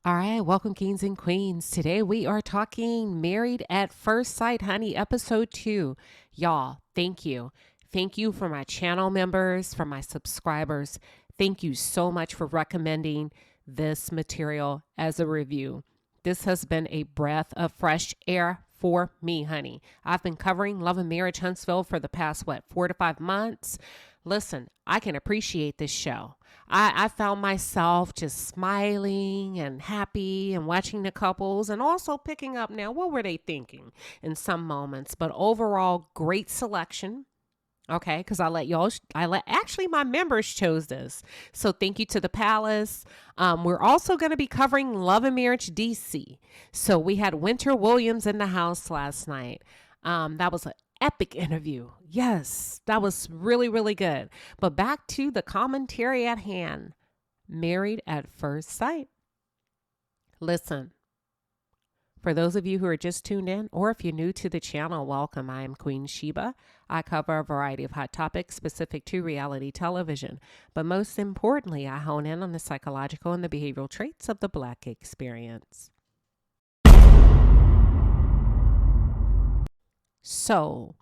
All right, welcome kings and queens. Today we are talking Married at First Sight, honey, episode 2. Y'all, thank you. Thank you for my channel members, for my subscribers. Thank you so much for recommending this material as a review. This has been a breath of fresh air for me, honey. I've been covering Love and Marriage Huntsville for the past, 4 to 5 months. Listen, I can appreciate this show. I found myself just smiling and happy and watching the couples and also picking up now, what were they thinking in some moments? But overall, great selection. Okay, because actually my members chose this. So thank you to the Palace. We're also going to be covering Love and Marriage DC. So we had Winter Williams in the house last night. That was an epic interview. Yes, that was really, really good. But back to the commentary at hand. Married at First Sight. Listen. For those of you who are just tuned in, or if you're new to the channel, welcome. I am Queen Shiba. I cover a variety of hot topics specific to reality television. But most importantly, I hone in on the psychological and the behavioral traits of the Black experience. So,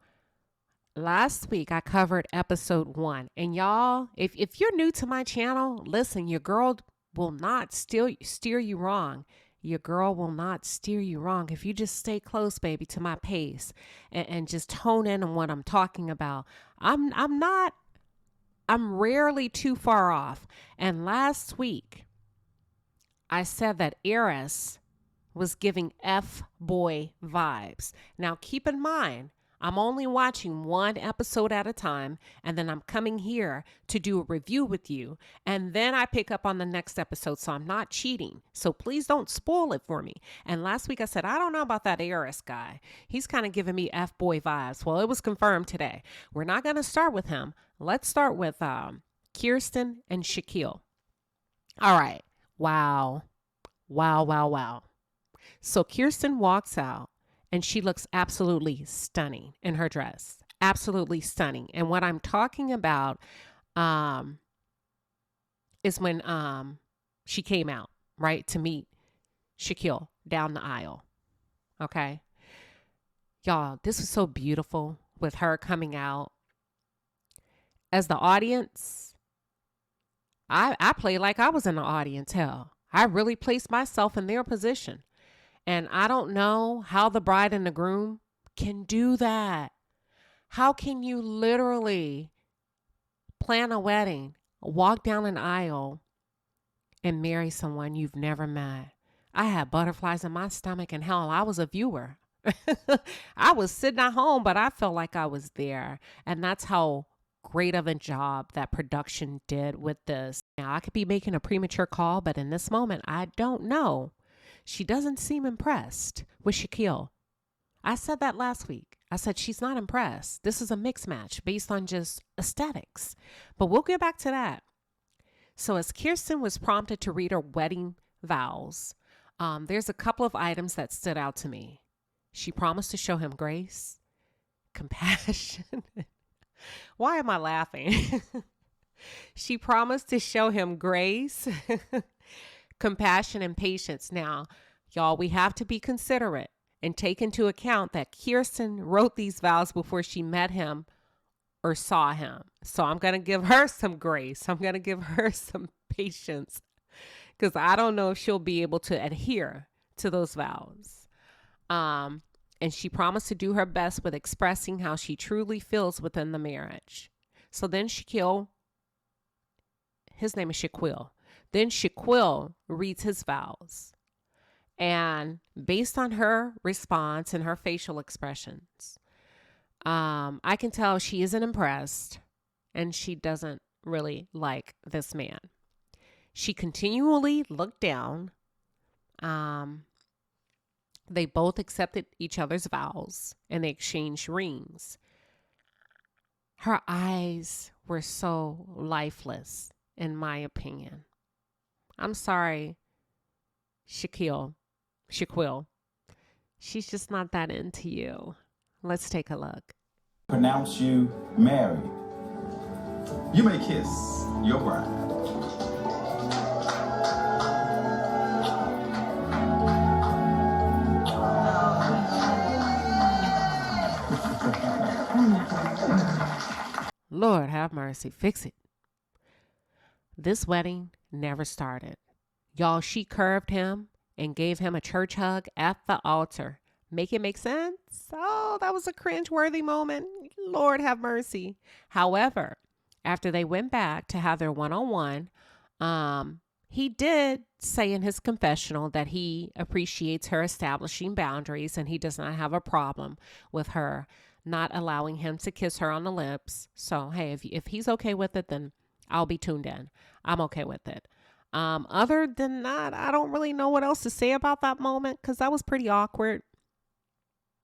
last week I covered episode 1. And y'all, if you're new to my channel, listen, your girl will not steer you wrong. Your girl will not steer you wrong if you just stay close, baby, to my pace and just hone in on what I'm talking about. I'm rarely too far off. And last week, I said that Eris was giving F-boy vibes. Now, keep in mind, I'm only watching one episode at a time, and then I'm coming here to do a review with you, and then I pick up on the next episode, so I'm not cheating. So please don't spoil it for me. And last week I said, I don't know about that Eris guy. He's kind of giving me F-boy vibes. Well, it was confirmed today. We're not going to start with him. Let's start with Kirsten and Shaquille. All right. Wow. So Kirsten walks out. And she looks absolutely stunning in her dress. Absolutely stunning. And what I'm talking about is when she came out, right, to meet Shaquille down the aisle. Okay? Y'all, this was so beautiful with her coming out. As the audience, I played like I was in the audience. Hell, I really placed myself in their position. And I don't know how the bride and the groom can do that. How can you literally plan a wedding, walk down an aisle, and marry someone you've never met? I had butterflies in my stomach, and hell, I was a viewer. I was sitting at home, but I felt like I was there. And that's how great of a job that production did with this. Now, I could be making a premature call, but in this moment, I don't know. She doesn't seem impressed with Shaquille. I said that last week. I said she's not impressed. This is a mixed match based on just aesthetics. But we'll get back to that. So as Kirsten was prompted to read her wedding vows, there's a couple of items that stood out to me. She promised to show him grace, compassion. Why am I laughing? She promised to show him grace, compassion, and patience. Now, y'all, we have to be considerate and take into account that Kirsten wrote these vows before she met him or saw him. So I'm going to give her some grace. I'm going to give her some patience because I don't know if she'll be able to adhere to those vows. And she promised to do her best with expressing how she truly feels within the marriage. So then Shaquille, his name is Shaquille. Then Shaquille reads his vows. And based on her response and her facial expressions, I can tell she isn't impressed and she doesn't really like this man. She continually looked down. They both accepted each other's vows and they exchanged rings. Her eyes were so lifeless, in my opinion. I'm sorry, Shaquille. She's just not that into you. Let's take a look. Pronounce you married. You may kiss your bride. Lord have mercy. Fix it. This wedding never started. Y'all, she curved him and gave him a church hug at the altar. Make it make sense? Oh, that was a cringeworthy moment. Lord have mercy. However, after they went back to have their one-on-one, he did say in his confessional that he appreciates her establishing boundaries and he does not have a problem with her not allowing him to kiss her on the lips. So, hey, if he's okay with it, then I'll be tuned in. I'm okay with it. Other than that, I don't really know what else to say about that moment because that was pretty awkward.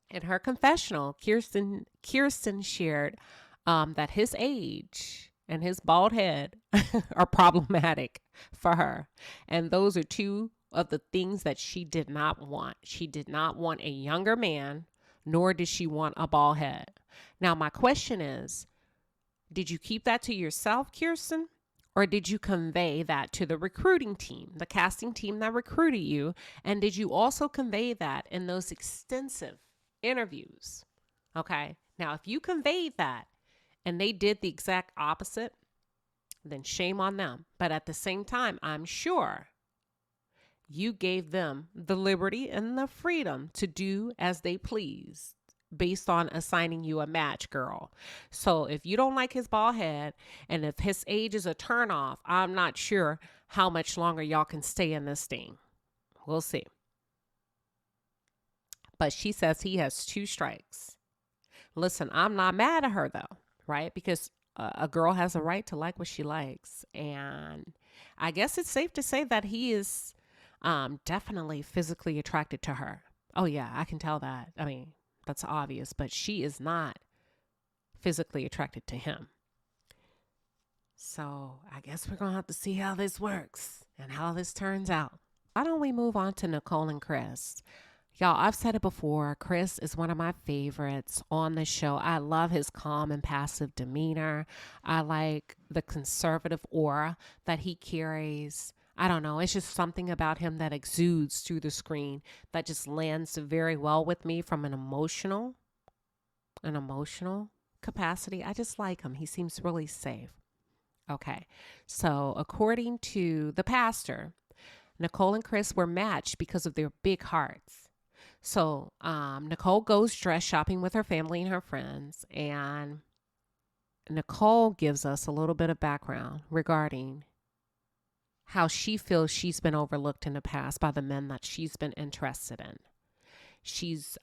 In her confessional, Kirsten shared that his age and his bald head are problematic for her. And those are two of the things that she did not want. She did not want a younger man, nor did she want a bald head. Now, my question is, did you keep that to yourself, Kirsten? Or did you convey that to the recruiting team, the casting team that recruited you? And did you also convey that in those extensive interviews? Okay. Now, if you conveyed that and they did the exact opposite, then shame on them. But at the same time, I'm sure you gave them the liberty and the freedom to do as they pleased based on assigning you a match, girl. So if you don't like his bald head and if his age is a turnoff, I'm not sure how much longer y'all can stay in this thing. We'll see. But she says he has 2 strikes. Listen, I'm not mad at her though, right? Because a girl has a right to like what she likes. And I guess it's safe to say that he is definitely physically attracted to her. Oh yeah, I can tell that. I mean, that's obvious, but she is not physically attracted to him. So I guess we're going to have to see how this works and how this turns out. Why don't we move on to Nicole and Chris? Y'all, I've said it before. Chris is one of my favorites on the show. I love his calm and passive demeanor. I like the conservative aura that he carries. I don't know. It's just something about him that exudes through the screen that just lands very well with me from an emotional capacity. I just like him. He seems really safe. Okay. So according to the pastor, Nicole and Chris were matched because of their big hearts. So Nicole goes dress shopping with her family and her friends, and Nicole gives us a little bit of background regarding how she feels she's been overlooked in the past by the men that she's been interested in. She's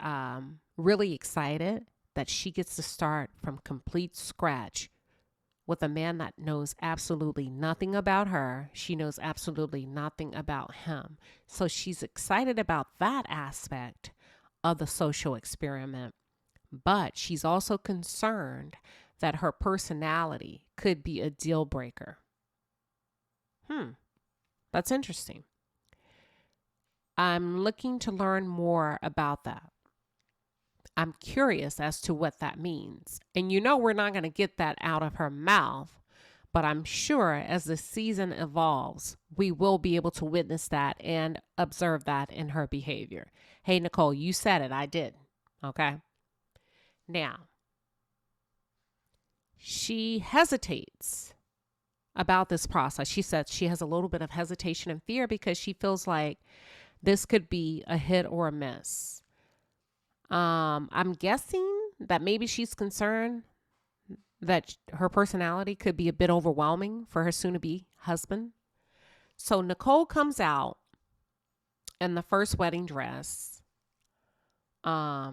really excited that she gets to start from complete scratch with a man that knows absolutely nothing about her. She knows absolutely nothing about him. So she's excited about that aspect of the social experiment. But she's also concerned that her personality could be a deal breaker. That's interesting. I'm looking to learn more about that. I'm curious as to what that means. And you know, we're not going to get that out of her mouth, but I'm sure as the season evolves, we will be able to witness that and observe that in her behavior. Hey, Nicole, you said it. I did. Okay. Now, she hesitates about this process. She said she has a little bit of hesitation and fear because she feels like this could be a hit or a miss. I'm guessing that maybe she's concerned that her personality could be a bit overwhelming for her soon-to-be husband. So Nicole comes out in the first wedding dress.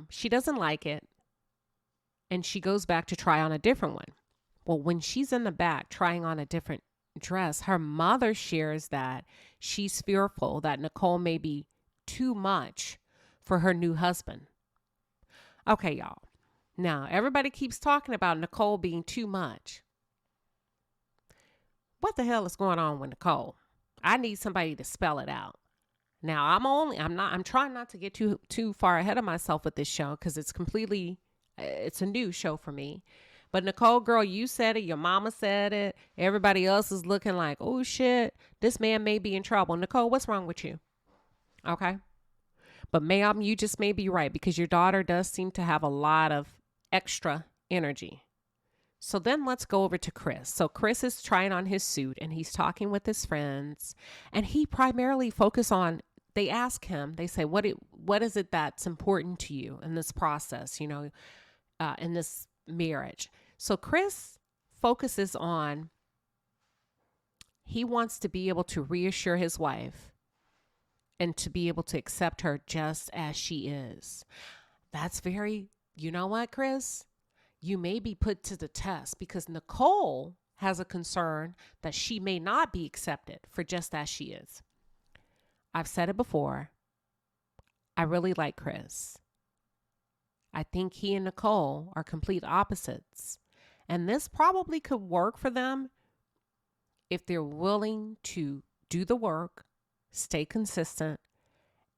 She doesn't like it, and she goes back to try on a different one. Well, when she's in the back trying on a different dress, her mother shares that she's fearful that Nicole may be too much for her new husband. Okay, y'all. Now, everybody keeps talking about Nicole being too much. What the hell is going on with Nicole? I need somebody to spell it out. Now, I'm trying not to get too far ahead of myself with this show because it's a new show for me. But Nicole, girl, you said it. Your mama said it. Everybody else is looking like, oh shit, this man may be in trouble. Nicole, what's wrong with you? Okay. But ma'am, you just may be right because your daughter does seem to have a lot of extra energy. So then let's go over to Chris. So Chris is trying on his suit and he's talking with his friends, and he primarily focus on, they ask him, they say, what is it that's important to you in this process, in this marriage? So Chris focuses on, he wants to be able to reassure his wife and to be able to accept her just as she is. That's very, you know what, Chris? You may be put to the test because Nicole has a concern that she may not be accepted for just as she is. I've said it before. I really like Chris. I think he and Nicole are complete opposites. And this probably could work for them if they're willing to do the work, stay consistent,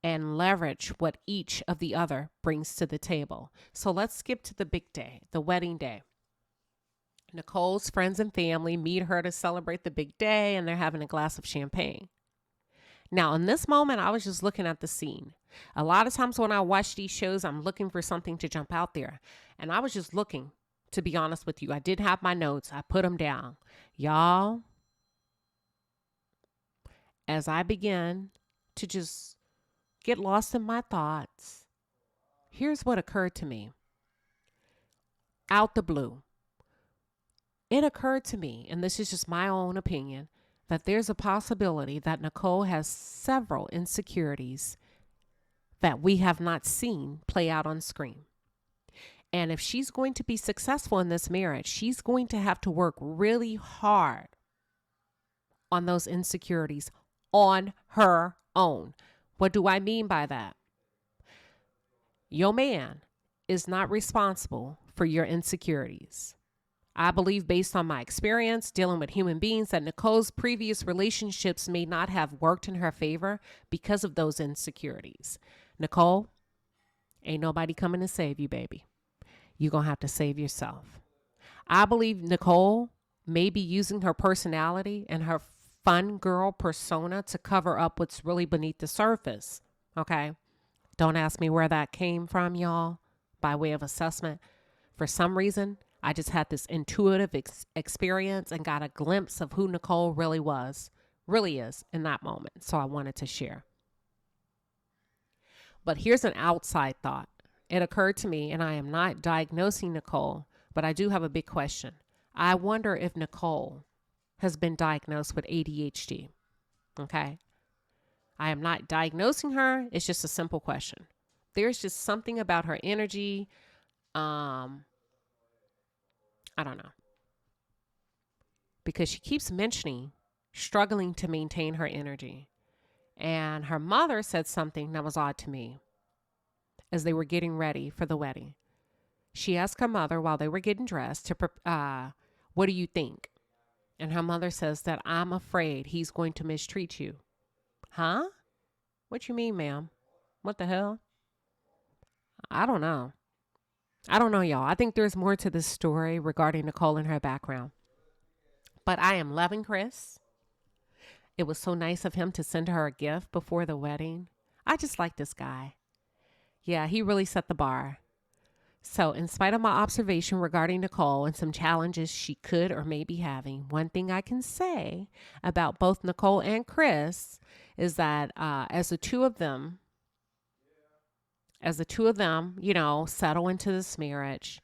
and leverage what each of the other brings to the table. So let's skip to the big day, the wedding day. Nicole's friends and family meet her to celebrate the big day, and they're having a glass of champagne. Now, in this moment, I was just looking at the scene. A lot of times when I watch these shows, I'm looking for something to jump out there. And I was just looking, to be honest with you. I did have my notes. I put them down. Y'all, as I began to just get lost in my thoughts, here's what occurred to me. Out the blue, it occurred to me, and this is just my own opinion, that there's a possibility that Nicole has several insecurities that we have not seen play out on screen. And if she's going to be successful in this marriage, she's going to have to work really hard on those insecurities on her own. What do I mean by that? Your man is not responsible for your insecurities. I believe, based on my experience dealing with human beings, that Nicole's previous relationships may not have worked in her favor because of those insecurities. Nicole, ain't nobody coming to save you, baby. You're going to have to save yourself. I believe Nicole may be using her personality and her fun girl persona to cover up what's really beneath the surface. Okay? Don't ask me where that came from, y'all, by way of assessment. For some reason, I just had this intuitive experience and got a glimpse of who Nicole really is in that moment. So I wanted to share. But here's an outside thought. It occurred to me, and I am not diagnosing Nicole, but I do have a big question. I wonder if Nicole has been diagnosed with ADHD. Okay? I am not diagnosing her. It's just a simple question. There's just something about her energy. I don't know. Because she keeps mentioning struggling to maintain her energy. And her mother said something that was odd to me as they were getting ready for the wedding. She asked her mother while they were getting dressed what do you think? And her mother says that, I'm afraid he's going to mistreat you. Huh? What you mean, ma'am? What the hell? I don't know. Y'all. I think there's more to this story regarding Nicole and her background. But I am loving Chris. It was so nice of him to send her a gift before the wedding. I just like this guy. Yeah, he really set the bar. So in spite of my observation regarding Nicole and some challenges she could or may be having, one thing I can say about both Nicole and Chris is that as the two of them, settle into this marriage,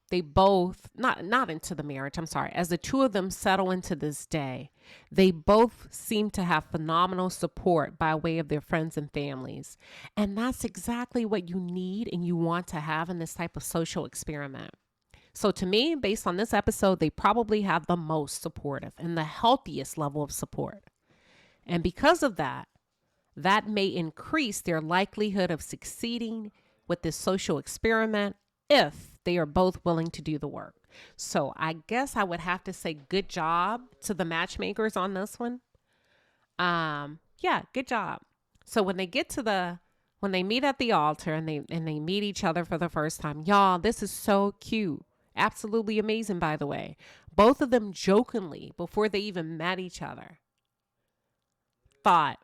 they both, not into the marriage, I'm sorry. As the two of them settle into this day, they both seem to have phenomenal support by way of their friends and families. And that's exactly what you need and you want to have in this type of social experiment. So to me, based on this episode, they probably have the most supportive and the healthiest level of support. And because of that, that may increase their likelihood of succeeding with this social experiment if they are both willing to do the work. So I guess I would have to say good job to the matchmakers on this one. Yeah, good job. So when they meet at the altar and they meet each other for the first time, y'all, this is so cute. Absolutely amazing, by the way. Both of them jokingly, before they even met each other, thought,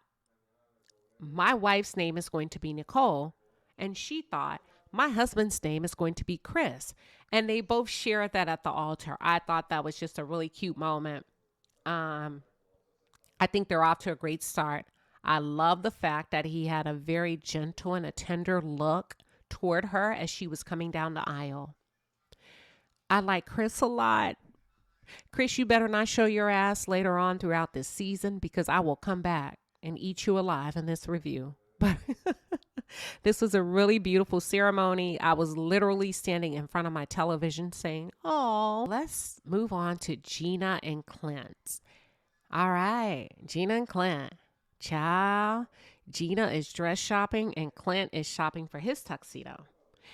my wife's name is going to be Nicole. And she thought, my husband's name is going to be Chris. And they both shared that at the altar. I thought that was just a really cute moment. I think they're off to a great start. I love the fact that he had a very gentle and a tender look toward her as she was coming down the aisle. I like Chris a lot. Chris, you better not show your ass later on throughout this season, because I will come back and eat you alive in this review. But this was a really beautiful ceremony. I was literally standing in front of my television saying, oh, let's move on to Gina and Clint. All right, Gina and Clint. Ciao. Gina is dress shopping and Clint is shopping for his tuxedo.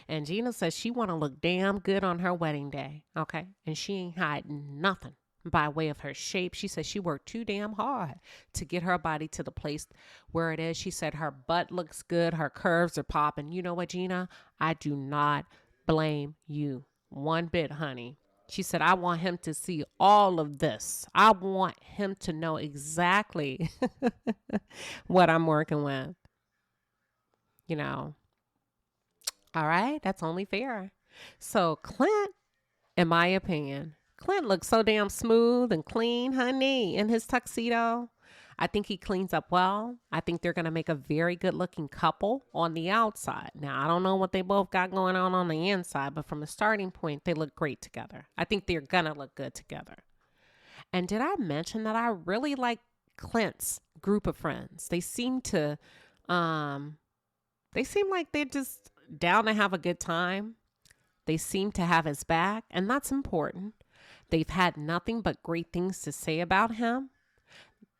And Gina says she want to look damn good on her wedding day, okay? And she ain't hiding nothing by way of her shape. She says she worked too damn hard to get her body to the place where it is. She said her butt looks good. Her curves are popping. You know what, Gina? I do not blame you one bit, honey. She said, I want him to see all of this. I want him to know exactly what I'm working with. You know. All right. That's only fair. So Clint, in my opinion, Clint looks so damn smooth and clean, honey, in his tuxedo. I think he cleans up well. I think they're going to make a very good looking couple on the outside. Now, I don't know what they both got going on the inside, but from a starting point, they look great together. I think they're going to look good together. And did I mention that I really like Clint's group of friends? They seem like they're just down to have a good time. They seem to have his back, and that's important. They've had nothing but great things to say about him.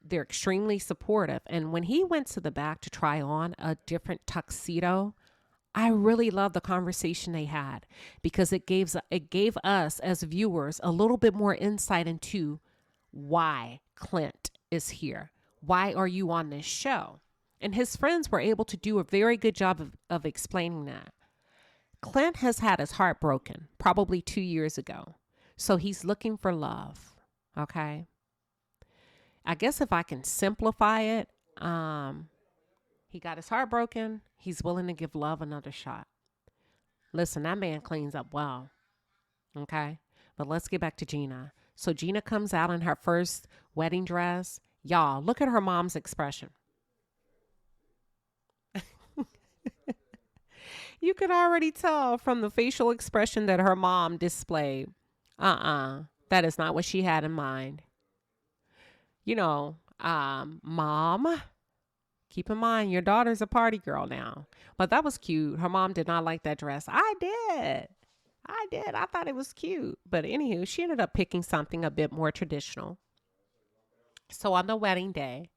They're extremely supportive. And when he went to the back to try on a different tuxedo, I really love the conversation they had, because it gave us as viewers a little bit more insight into why Clint is here. Why are you on this show? And his friends were able to do a very good job of explaining that. Clint has had his heart broken probably 2 years ago. So he's looking for love. Okay. I guess if I can simplify it, he got his heart broken. He's willing to give love another shot. Listen, that man cleans up well. Okay. But let's get back to Gina. So Gina comes out in her first wedding dress. Y'all, look at her mom's expression. You could already tell from the facial expression that her mom displayed. That is not what she had in mind. You know, mom, keep in mind your daughter's a party girl now. But that was cute. Her mom did not like that dress. I did. I thought it was cute. But anywho, she ended up picking something a bit more traditional. So on the wedding day,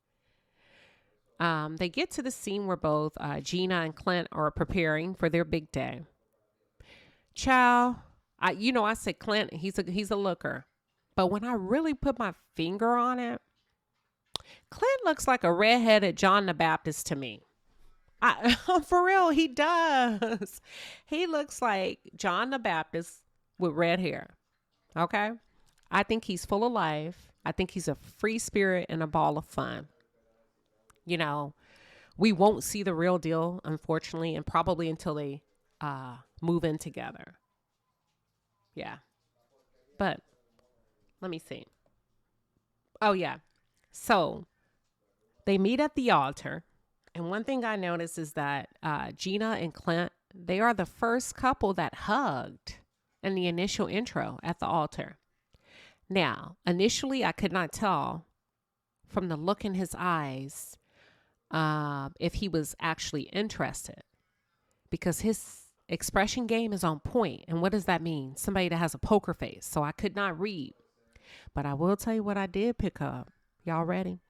they get to the scene where both Gina and Clint are preparing for their big day. Ciao. I said Clint, he's a looker. But when I really put my finger on it, Clint looks like a redheaded John the Baptist to me. For real, he does. He looks like John the Baptist with red hair. Okay? I think he's full of life. I think he's a free spirit and a ball of fun. You know, we won't see the real deal, unfortunately, and probably until they move in together. Yeah. But let me see. Oh, yeah. So they meet at the altar. And one thing I noticed is that Gina and Clint, they are the first couple that hugged in the initial intro at the altar. Now, initially, I could not tell from the look in his eyes if he was actually interested, because his expression game is on point. And what does that mean? Somebody that has a poker face. So I could not read. But I will tell you what I did pick up. Y'all ready?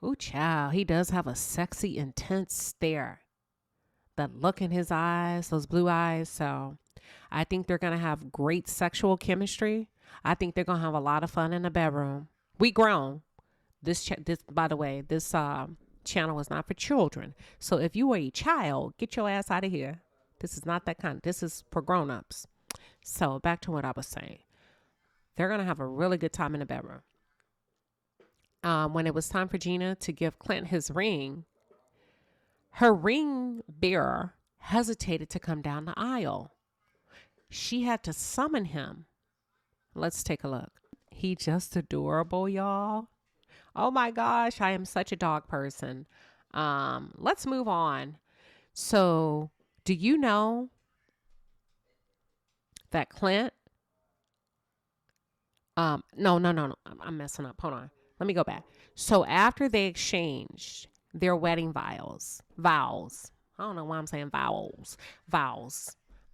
Ooh, child, he does have a sexy, intense stare. That look in his eyes, those blue eyes. So I think they're going to have great sexual chemistry. I think they're going to have a lot of fun in the bedroom. We grown. By the way, this channel is not for children. So if you are a child, get your ass out of here. This is not that kind. This is for grown-ups. So back to what I was saying. They're going to have a really good time in the bedroom. When it was time for Gina to give Clint his ring, her ring bearer hesitated to come down the aisle. She had to summon him. Let's take a look. He just adorable, y'all. Oh my gosh, I am such a dog person. Let's move on. So, do you know that Clint no, no, no, no. I'm messing up. Hold on. Let me go back. So after they exchanged their wedding vows. I don't know why I'm saying vows.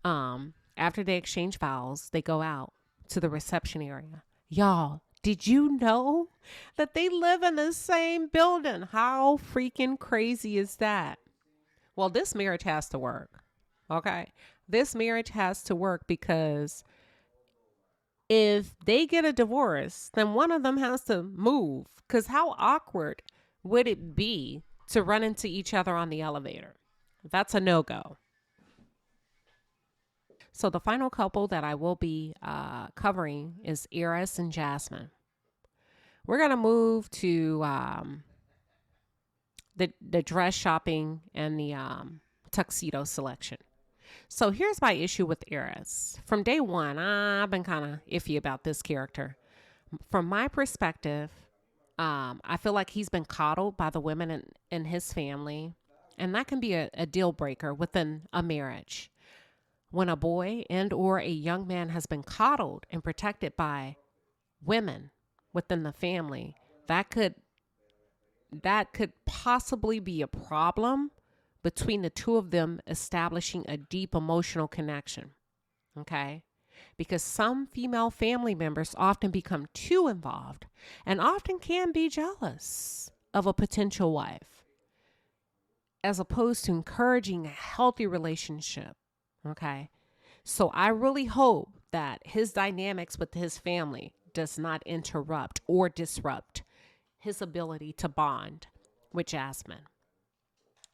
After they exchange vows, they go out to the reception area. Y'all, did you know that they live in the same building? How freaking crazy is that? Well, this marriage has to work. Okay. This marriage has to work because if they get a divorce, then one of them has to move. Because how awkward would it be to run into each other on the elevator? That's a no-go. So the final couple that I will be covering is Eris and Jasmine. We're going to move to the dress shopping and the tuxedo selection. So here's my issue with Eris. From day one, I've been kind of iffy about this character. From my perspective, I feel like he's been coddled by the women in his family, and that can be a deal breaker within a marriage. When a boy and or a young man has been coddled and protected by women within the family, that could possibly be a problem between the two of them establishing a deep emotional connection. Okay? Because some female family members often become too involved and often can be jealous of a potential wife, as opposed to encouraging a healthy relationship. Okay? So I really hope that his dynamics with his family does not interrupt or disrupt his ability to bond with Jasmine.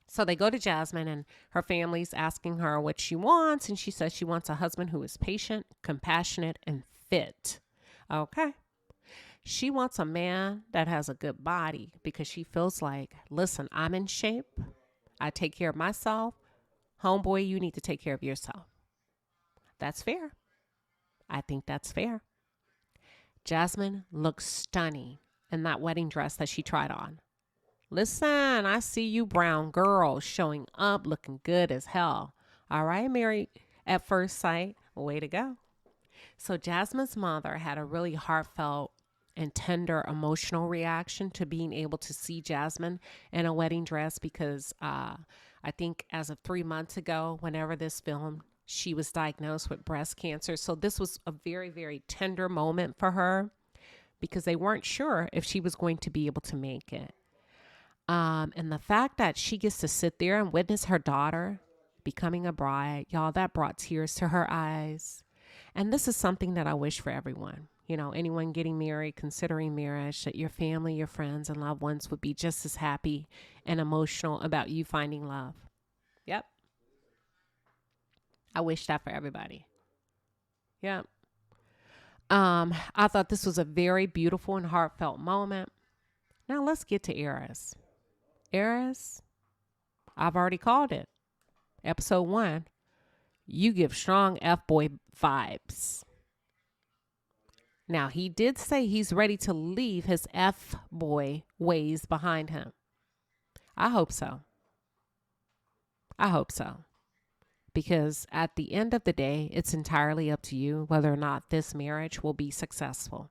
So they go to Jasmine, and her family's asking her what she wants. And she says she wants a husband who is patient, compassionate, and fit. Okay. She wants a man that has a good body because she feels like, listen, I'm in shape. I take care of myself. Homeboy, you need to take care of yourself. That's fair. I think that's fair. Jasmine looks stunning in that wedding dress that she tried on. Listen, I see you brown girls showing up looking good as hell. All right, Married at First Sight. Way to go. So Jasmine's mother had a really heartfelt and tender emotional reaction to being able to see Jasmine in a wedding dress because I think as of 3 months ago, whenever this filmed, she was diagnosed with breast cancer. So this was a very, very tender moment for her because they weren't sure if she was going to be able to make it. And the fact that she gets to sit there and witness her daughter becoming a bride, y'all, that brought tears to her eyes. And this is something that I wish for everyone. You know, anyone getting married, considering marriage, that your family, your friends, and loved ones would be just as happy and emotional about you finding love. Yep. I wish that for everybody. Yep. I thought this was a very beautiful and heartfelt moment. Now let's get to Eris. Eris, I've already called it. Episode 1, you give strong F-boy vibes. Now, he did say he's ready to leave his F-boy ways behind him. I hope so. I hope so. Because at the end of the day, it's entirely up to you whether or not this marriage will be successful.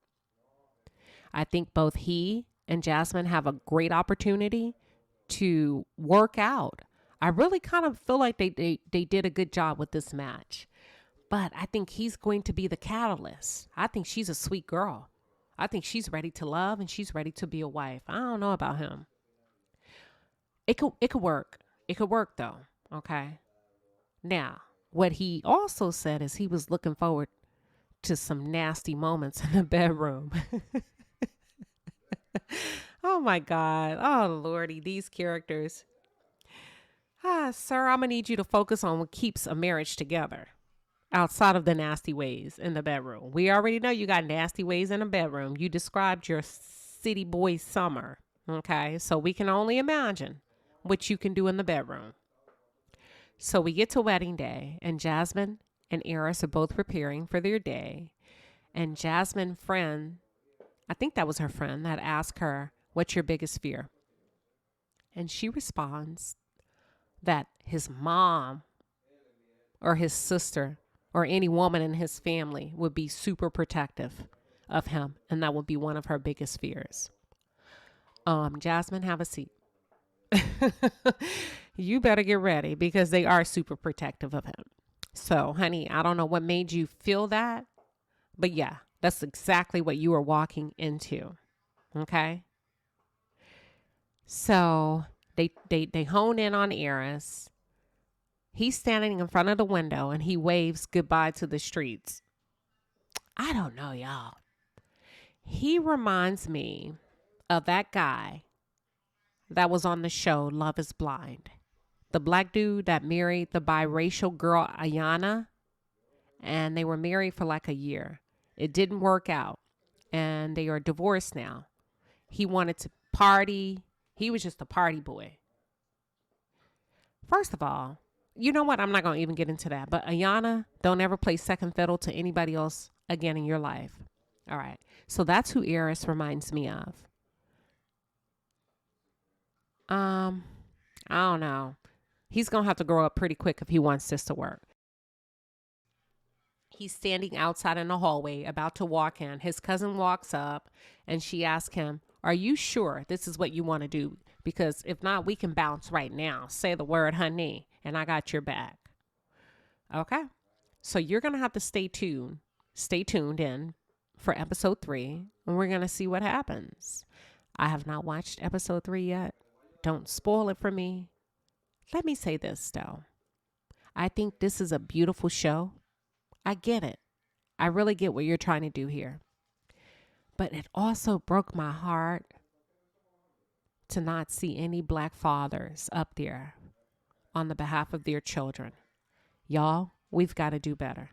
I think both he and Jasmine have a great opportunity to work out. I really kind of feel like they did a good job with this match. But I think he's going to be the catalyst. I think she's a sweet girl. I think she's ready to love and she's ready to be a wife. I don't know about him. It could work. It could work though. Okay. Now, what he also said is he was looking forward to some nasty moments in the bedroom. Oh my God. Oh Lordy, these characters. Sir, I'm going to need you to focus on what keeps a marriage together outside of the nasty ways in the bedroom. We already know you got nasty ways in the bedroom. You described your city boy summer. Okay. So we can only imagine what you can do in the bedroom. So we get to wedding day, and Jasmine and Eris are both preparing for their day. And Jasmine's friend, I think that was her friend, that asked her, "What's your biggest fear?" And she responds that his mom or his sister or any woman in his family would be super protective of him. And that would be one of her biggest fears. Jasmine, have a seat. You better get ready because they are super protective of him. So, honey, I don't know what made you feel that, but yeah, that's exactly what you are walking into. Okay. So they hone in on Eris. He's standing in front of the window and he waves goodbye to the streets. I don't know, y'all. He reminds me of that guy that was on the show Love is Blind. The black dude that married the biracial girl Ayana, and they were married for like a year. It didn't work out, and they are divorced now. He wanted to party. He was just a party boy. First of all, you know what? I'm not going to even get into that. But Ayana, don't ever play second fiddle to anybody else again in your life. All right. So that's who Eris reminds me of. I don't know. He's going to have to grow up pretty quick if he wants this to work. He's standing outside in the hallway about to walk in. His cousin walks up and she asks him, "Are you sure this is what you want to do? Because if not, we can bounce right now. Say the word, honey, and I got your back." Okay. So you're going to have to stay tuned. Stay tuned in for episode 3, and we're going to see what happens. I have not watched episode 3 yet. Don't spoil it for me. Let me say this, though. I think this is a beautiful show. I get it. I really get what you're trying to do here. But it also broke my heart to not see any black fathers up there on the behalf of their children. Y'all, we've got to do better.